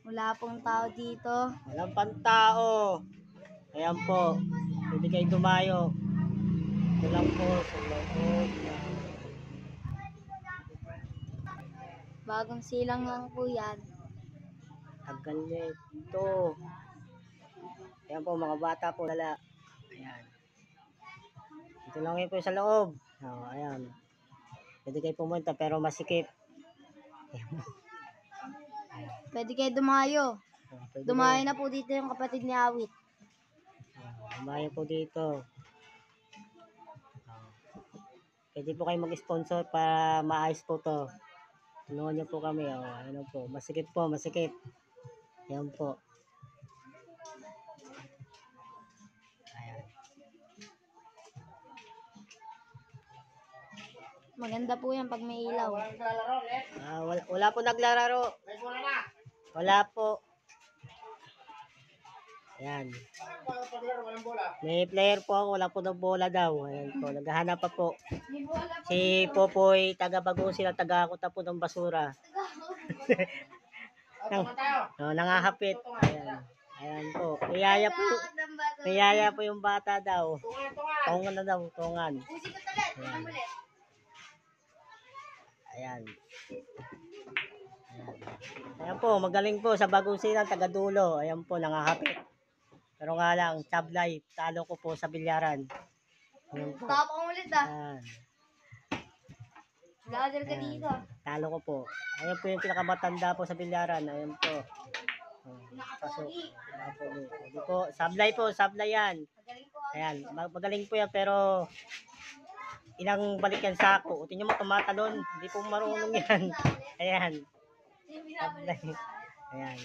Wala pong tao dito. Walang pantao. Ayan po. Pwede kayo dumayo. Ito lang po sa loob. Bagong silang lang po yan. Tagal nito. Ayan po mga bata po dala. Ayan. Ito lang yun po sa loob. Ayan. Pwede kayo pumunta pero masikip. Pwede kayo dumayo. Pwede Dumayo kayo. na po dito yung kapatid ni Awit. Dumayo po dito. Pwede po kayo mag-sponsor para maayos po to. Tulungan niyo po kami. Ano po. Masikip po, masikip. Ayan po. Ayan. Maganda po yan pag may ilaw. Wala po naglalaro. Wala po. Ayan. May player po ako. Wala po ng bola daw. Ayan po. Naghahanap pa po. Si Popoy, taga-Bagusin at taga-akuta po ng basura. Nangahapit. Ayan. Ayan po. Niyaya po yung bata daw. Tungan na daw. Tungan. Ayan. Ayan. Ayan po. Magaling po sa Bagusin at taga-dulo. Ayan po. Nangahapit. Pero nga lang, sablay. Talo ko po sa bilyaran. Ayan po. Tapang ulit ah. Ayan. Vlogger ka dito. Talo ko po. Ayan po yung pinakamatanda po sa bilyaran. Ayan po. Pasok. Hindi po. Sablay po. Sablay yan. Ayan. Magaling po yan pero ilang balik yan sako. Utin nyo mo tumatalon. Hindi po marunong yan. Ayan. Sablay. Ayan.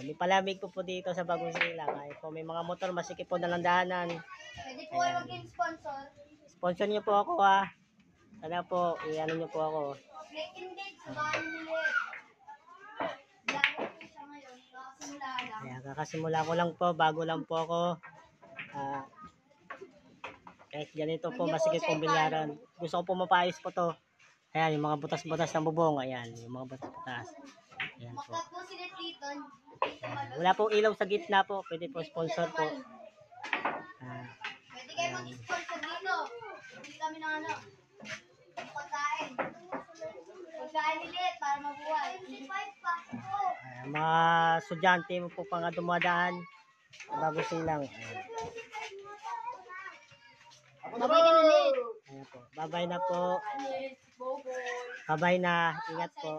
May palamig po dito sa Bagong Silang. Ay po, may mga motor masikip po na landahanan. Pwede po kayo maging sponsor. Sponsor niyo po ako ha. Sana po, i-ano niyo po ako. Click engage, samahan nila. Vlogger po siya ngayon. Nakasimula lang. Ayan, kakasimula ko lang po, bago lang po ako. Kahit ganito po, masikip pong bilyaran. Gusto ko po mapayos po to. Ayan, yung mga butas-butas ng bubong. Ayan, yung mga butas-butas. Ayan po. Makat po sila dito. Wala pong ilaw sa gitna po. Pwede po sponsor po. Pwede kayo mag-sponsor dito. Hindi kami ng ano. Pagkain. Pagkain nilit para mabuhay. Ayan, mga estudyante mo po pang dumadaan. Bago silang. Babay ka ulit. Ayan po. Bye-bye na po. Bye-bye na. Ingat po.